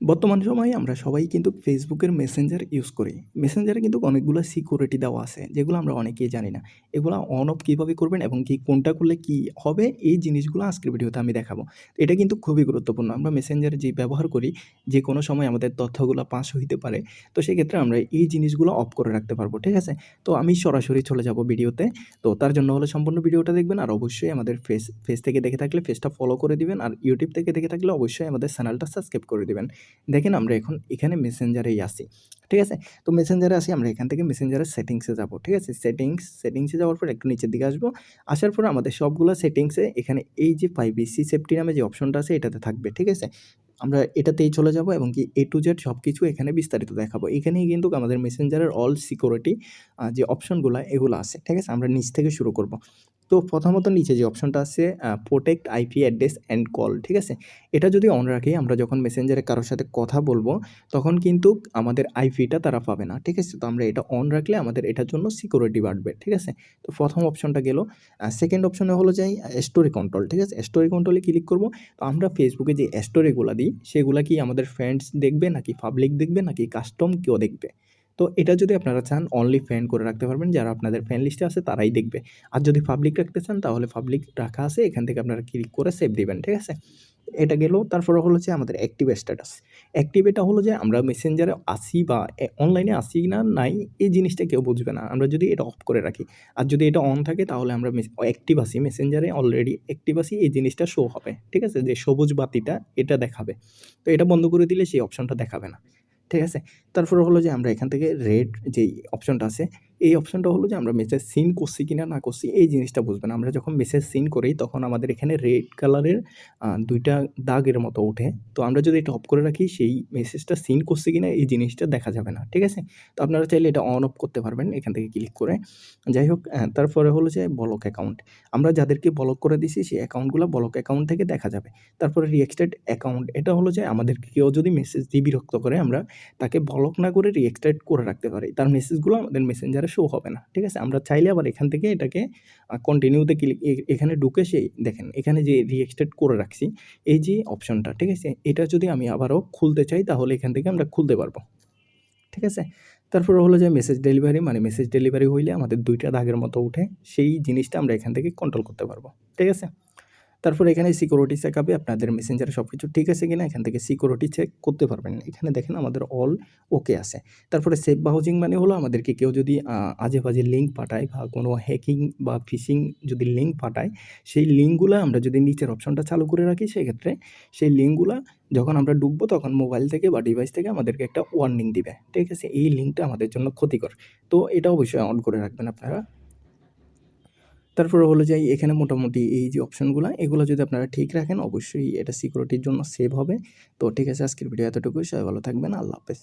বর্তমান সময়ে আমরা সবাই কিন্তু ফেসবুকের মেসেঞ্জার ইউজ করি। মেসেঞ্জারে কিন্তু অনেকগুলো সিকিউরিটি দেওয়া আছে, যেগুলো আমরা অনেকেই জানি না। এগুলা অন অফ কীভাবে করবেন এবং কোনটা করলে কী হবে, এই জিনিসগুলো আজকের ভিডিওতে আমি দেখাবো। এটা কিন্তু খুবই গুরুত্বপূর্ণ। আমরা মেসেঞ্জারে যে ব্যবহার করি, যে কোনো সময় আমাদের তথ্যগুলো পাস হইতে পারে। তো সেক্ষেত্রে আমরা এই জিনিসগুলো অফ করে রাখতে পারবো, ঠিক আছে? তো আমি সরাসরি চলে যাব ভিডিওতে। তো তার জন্য হলো সম্পূর্ণ ভিডিওটা দেখবেন, আর অবশ্যই আমাদের ফেস থেকে দেখে থাকলে ফেসটা ফলো করে দিবেন, আর ইউটিউব থেকে দেখে থাকলে অবশ্যই আমাদের চ্যানেলটা সাবস্ক্রাইব করে দিবেন। দেখেন আমরা এখন এখানে মেসেঞ্জারেই আছি, ঠিক আছে? তো মেসেঞ্জারে আসি, আমরা এখান থেকে মেসেঞ্জারের সেটিংসে যাব, ঠিক আছে? সেটিংসে যাওয়ার পর একটু নিচের দিকে আসবো। আসার পর আমাদের সবগুলো সেটিংসে এখানে এই যে প্রাইভেসি সেফটি নামে যে অপশনটা আছে এটাতে থাকবে, ঠিক আছে? আমরা এটাতেই চলে যাব এবং কি A to Z সব কিছু এখানে বিস্তারিত দেখাবো। এখানেই কিন্তু আমাদের মেসেঞ্জারের অল সিকিউরিটি যে অপশনগুলা এগুলো আছে, ঠিক আছে? আমরা নিচ থেকে শুরু করব। তো প্রথমত নিচে যে অপশনটা আছে protect IP address and call, ঠিক আছে? এটা যদি অন রাখি, আমরা যখন মেসেঞ্জারে কারো সাথে কথা বলবো তখন কিন্তু আমাদের আইপিটা তারা পাবে না, ঠিক আছে? তো আমরা এটা অন রাখলে আমাদের এটার জন্য সিকিউরিটি বাড়বে, ঠিক আছে? তো প্রথম অপশনটা গেল। সেকেন্ড অপশনে হলো যাই স্টোরি কন্ট্রোল, ঠিক আছে? স্টোরি কন্ট্রোলে ক্লিক করব। তো আমরা ফেসবুকে যে স্টোরিগুলা দিই সেগুলা কি আমাদের ফ্রেন্ডস দেখবে, নাকি পাবলিক দেখবে, নাকি কাস্টম কেউ দেখবে? তো এটা যদি আপনারা চান অনলি ফ্রেন্ড করে রাখতে পারবেন, যারা আপনাদের ফ্রেন্ড লিস্টে আছে তারাই দেখবে। আর যদি পাবলিক রাখতে চান তাহলে পাবলিক রাখা আছে, এখান থেকে আপনারা ক্লিক করে সেভ দিবেন, ঠিক আছে? এটা গেল। তারপরে হলো যে আমাদের অ্যাক্টিভ স্ট্যাটাস। অ্যাক্টিভ এটা হলো যে আমরা মেসেঞ্জারে আছি বা অনলাইনে আছি না নাই, এই জিনিসটা কেউ বুঝবে না আমরা যদি এটা অফ করে রাখি। আর যদি এটা অন থাকে তাহলে আমরা অ্যাক্টিভ আছি, মেসেঞ্জারে অলরেডি অ্যাক্টিভ আছি, এই জিনিসটা শো হবে, ঠিক আছে? যে সবুজ বাতিটা এটা দেখাবে। তো এটা বন্ধ করে দিলে সেই অপশনটা দেখাবে না, ঠিক আছে? তারপরে হলো যে আমরা এখান থেকে রেড যেই অপশনটা আছে, এই অপশনটা হলো যে আমরা মেসেজ সিন করছি কিনা না করছি এই জিনিসটা বুঝবেন। আমরা যখন মেসেজ সিন করি তখন আমাদের এখানে রেড কালারের ২ টা দাগের মতো ওঠে। তো আমরা যদি এটা অফ করে রাখি, সেই মেসেজটা সিন করছি কিনা এই জিনিসটা দেখা যাবে না, ঠিক আছে? তো আপনারা চাইলে এটা অন অফ করতে পারবেন এখান থেকে ক্লিক করে। যাই হোক, তারপরে হলো যে ব্লক অ্যাকাউন্ট। আমরা যাদেরকে ব্লক করে দিছি সেই অ্যাকাউন্টগুলো ব্লক অ্যাকাউন্ট থেকে দেখা যাবে। তারপরে রিএক্সটেড অ্যাকাউন্ট, এটা হলো যে আমাদেরকে কেউ যদি মেসেজ দিয়ে বিরক্ত করে, আমরা তাকে ব্লক না করে রিএক্সটেড করে রাখতে পারি। তার মেসেজগুলো আমাদের মেসেঞ্জারে শো হবে না, ঠিক আছে? আমরা চাইলে আবার এখান থেকে এটাকে কন্টিনিউতে ক্লিক এখানে ঢুকে সেই দেখেন এখানে যে রিএক্সটেড করে রাখছি এই যে অপশনটা, ঠিক আছে? এটা যদি আমি আবারও খুলতে চাই তাহলে এখান থেকে আমরা খুলতে পারবো, ঠিক আছে? তারপরে হলো যে মেসেজ ডেলিভারি, মানে মেসেজ ডেলিভারি হইলে আমাদের ২ টা দাগের মতো উঠে, সেই জিনিসটা আমরা এখান থেকে কন্ট্রোল করতে পারবো, ঠিক আছে? তারপরে এখানে সিকিউরিটি চেকআপে আপনাদের মেসেঞ্জারে সবকিছু ঠিক আছে কিনা এখান থেকে সিকিউরিটি চেক করতে পারবেন। এখানে দেখেন আমাদের অল ওকে আছে। তারপরে সেফ ব্রাউজিং মানে হলো আমাদেরকে কেউ যদি আজে-বাজে লিঙ্ক পাঠায় বা কোনো হ্যাকিং বা ফিশিং যদি লিঙ্ক পাঠায়, সেই লিঙ্কগুলা আমরা যদি নিচের অপশনটা চালু করে রাখি, সেক্ষেত্রে সেই লিঙ্কগুলা যখন আমরা ঢুকবো তখন মোবাইল থেকে বা ডিভাইস থেকে আমাদেরকে একটা ওয়ার্নিং দিবে, ঠিক আছে? এই লিঙ্কটা আমাদের জন্য ক্ষতিকর। তো এটা অবশ্যই অন করে রাখবেন আপনারা। তারপরে হলো যে এখানে মোটামুটি এই যে অপশনগুলা এগুলো যদি আপনারা ঠিক রাখেন অবশ্যই এটা সিকিউরিটির জন্য সেভ হবে। তো ঠিক আছে, আজকের ভিডিও এতটুকুই। সবাই ভালো থাকবেন। আল্লাহ হাফেজ।